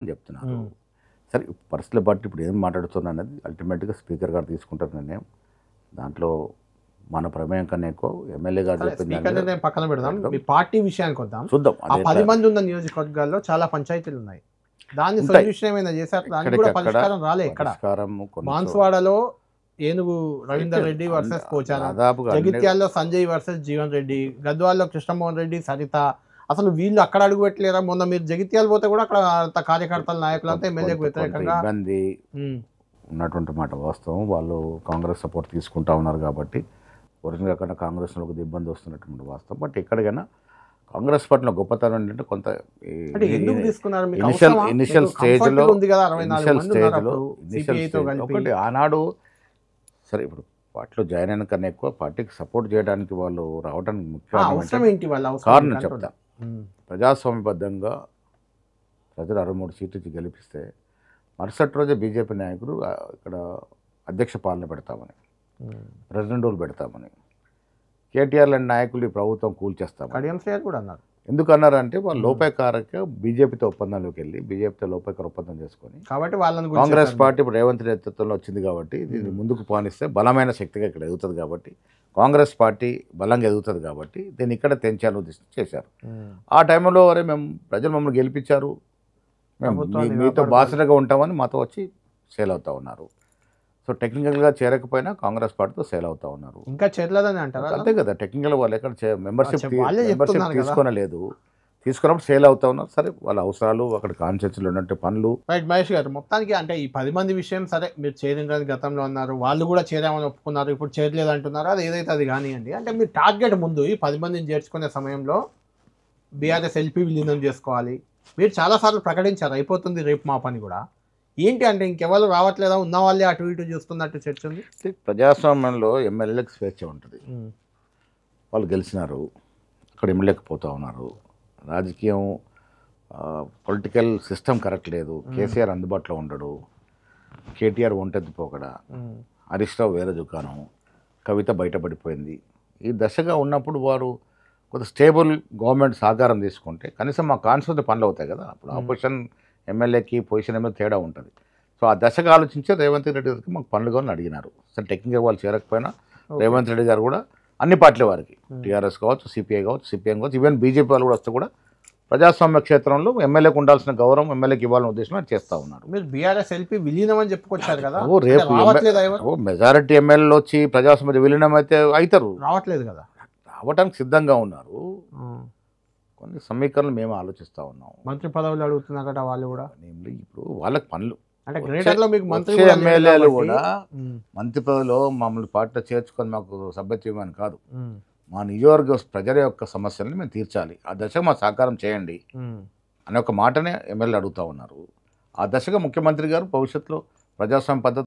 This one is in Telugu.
చెప్తున్నారు. సరే పరిస్థితుల బట్టి ఇప్పుడు ఏం మాట్లాడుతున్నా అనేది అల్టిమేట్గా స్పీకర్ గారు తీసుకుంటారు నిర్ణయం. దాంట్లో మన ప్రమేయం కన్నా ఎక్కువ ఎమ్మెల్యే గారు చెప్పింది పక్కన పెడదాం. మీ పార్టీ విషయానికి వద్దాం. చూద్దాం. ఆ 10 మంది ఉన్న నియోజకవర్గాల్లో చాలా పంచాయతీలు ఉన్నాయి. దాన్ని సొల్యూషన్ ఏమైనా చేశారు? దానికి కూడా పరిష్కారం రాలే. ఎక్కడ బాన్స్వాడలో ఏనుగు రవీందర్ రెడ్డి వర్సెస్ పోచారం, జగిత్యాల్లో సంజయ్ వర్సెస్ జీవన్ రెడ్డి, గద్వాల్లో కృష్ణమోహన్ రెడ్డి, సరిత. అసలు వీళ్ళు అక్కడ అడుగు పెట్టలేరా? మొన్న మీరు జగిత్యాలు పోతే కూడా అక్కడ కార్యకర్తల నాయకులు అంతా ఎమ్మెల్యేకి వ్యతిరేకంగా ఇబ్బంది ఉన్నటువంటి మాట వాస్తవం. వాళ్ళు కాంగ్రెస్ సపోర్ట్ తీసుకుంటా ఉన్నారు కాబట్టి ఒరిజినల్గా కన్నా కాంగ్రెస్లో కొద్దిగా ఇబ్బంది వస్తున్నటువంటి వాస్తవం. బట్ ఎక్కడికైనా కాంగ్రెస్ పట్ల గొప్పతనం ఏంటంటే కొంత ఇనిషియల్ స్టేజ్లో ఒకటి ఆనాడు సరే ఇప్పుడు పార్టీలో జాయిన్ అయిన కన్నా ఎక్కువ పార్టీకి సపోర్ట్ చేయడానికి వాళ్ళు రావడానికి ముఖ్య కారణం చెప్తా. ప్రజాస్వామ్యబద్ధంగా ప్రజలు 63 సీట్లు గెలిపిస్తే మరుసటి రోజే బీజేపీ నాయకులు ఇక్కడ అధ్యక్ష పాలన పెడతామని, ప్రెసిడెంట్ రూల్ పెడతామని, కేటీఆర్ లాంటి నాయకులు ఈ ప్రభుత్వం కూల్చేస్తామని కూడా అన్నారు. ఎందుకు అన్నారంటే వాళ్ళు లోపాయకారక బీజేపీతో ఒప్పందంలోకి వెళ్ళి బీజేపీతో లోపాయకార ఒప్పందం చేసుకొని కాబట్టి వాళ్ళని కాంగ్రెస్ పార్టీ ఇప్పుడు రేవంత్ నేతృత్వంలో వచ్చింది కాబట్టి దీన్ని ముందుకు పానిస్తే బలమైన శక్తిగా ఇక్కడ ఎదుగుతుంది కాబట్టి కాంగ్రెస్ పార్టీ బలంగా ఎదుగుతుంది కాబట్టి దీన్ని ఇక్కడ తెంచాలని ఉద్దేశం చేశారు. ఆ టైంలో అరే మేము ప్రజలు మమ్మల్ని గెలిపించారు, మేము మీతో బాసటగా ఉంటామని మాతో వచ్చి సేల్ అవుతూ ఉన్నారు. సో టెక్నికల్గా చేరకపోయినా కాంగ్రెస్ పార్టీతో సేల్ అవుతూ ఉన్నారు. ఇంకా చేరలేదని అంటారు. అంతే కదా, టెక్నికల్ వాళ్ళు ఎక్కడ మెంబర్షిప్ తీసుకోనలేదు, తీసుకున్నప్పుడు సేల్ అవుతా ఉన్నారు. సరే వాళ్ళ అవసరాలు అక్కడ కాన్స్టిట్యూన్సీలో ఉన్నట్టు పనులు. రైట్ మహేష్ గారు, మొత్తానికి అంటే ఈ 10 మంది విషయం సరే మీరు చేరిన గతంలో అన్నారు, వాళ్ళు కూడా చేరామని ఒప్పుకున్నారు, ఇప్పుడు చేరలేదు అంటున్నారు. అది ఏదైతే అది కానివ్వండి. అంటే మీరు టార్గెట్ ముందు ఈ 10 మందిని చేర్చుకునే సమయంలో బీఆర్ఎస్ ఎల్పీ విలీనం చేసుకోవాలి మీరు చాలాసార్లు ప్రకటించారు, అయిపోతుంది రేపు మా పని కూడా. ఏంటి అంటే ఇంకెవరు రావట్లేదా, ఉన్న వాళ్ళే అటు ఇటు చూస్తున్నట్టు చర్చ ఉంది? ప్రజాస్వామ్యంలో ఎమ్మెల్యేలకు స్వేచ్ఛ ఉంటుంది. వాళ్ళు గెలిచినారు, అక్కడ ఎమ్మెల్యేకి పోతూ ఉన్నారు. రాజకీయం పొలిటికల్ సిస్టమ్ కరెక్ట్ లేదు. కేసీఆర్ అందుబాటులో ఉండడు, కేటీఆర్ ఒంటెద్దు పోకడ, హరీష్ రావు వేరే దుకాణం, కవిత బయటపడిపోయింది. ఈ దశగా ఉన్నప్పుడు వారు కొంత స్టేబుల్ గవర్నమెంట్ సహకారం తీసుకుంటే కనీసం మా కాన్స్టిట్యూన్సీ పనులు అవుతాయి కదా. అప్పుడు ఆపోజిషన్ ఎమ్మెల్యేకి పొజిషన్ ఎమ్మెల్యే తేడా ఉంటుంది. సో ఆ దశగా ఆలోచించే రేవంత్ రెడ్డి గారికి మాకు పనులు కావాలని అడిగినారు. సరే టెక్నికల్ వాళ్ళు చేరకపోయినా రేవంత్ రెడ్డి గారు కూడా అన్ని పార్టీల వారికి, టీఆర్ఎస్ కావచ్చు, సిపిఐ కావచ్చు, సిపిఎం కావచ్చు, ఈవెన్ బీజేపీ వాళ్ళు కూడా వస్తే కూడా ప్రజాస్వామ్య క్షేత్రంలో ఎమ్మెల్యేకి ఉండాల్సిన గౌరవం ఎమ్మెల్యేకి ఇవ్వాలనే ఉద్దేశం చేస్తూ ఉన్నారు. మీరు బీఆర్ఎస్ ఎల్పీ విలీనం అని చెప్పుకొచ్చారు కదా, రేపు మెజారిటీ ఎమ్మెల్యేలు వచ్చి ప్రజాస్వామ్య విలీనం అయితే అవుతారు, రావట్లేదు కదా, రావడానికి సిద్ధంగా ఉన్నారు. కొన్ని సమీకరణలు మేము ఆలోచిస్తూ ఉన్నాం. మంత్రి పదవులు అడుగుతున్నారట వాళ్ళు కూడా. ఇప్పుడు వాళ్ళకి పనులు అంటే గ్రేటర్లో మీకు మంత్రి ఎమ్మెల్యేలు కూడా మంత్రి పదవిలో మమ్మల్ని పార్టీలో చేర్చుకొని మాకు సభ్యత్వం ఇవ్వని కాదు, మా నియోజకవర్గ ప్రజల యొక్క సమస్యలను మేము తీర్చాలి, ఆ దశగా మా సహకారం చేయండి అనే ఒక మాటనే ఎమ్మెల్యేలు అడుగుతూ ఉన్నారు. ఆ దశగా ముఖ్యమంత్రి గారు భవిష్యత్తులో ప్రజాస్వామ్య పద్ధతి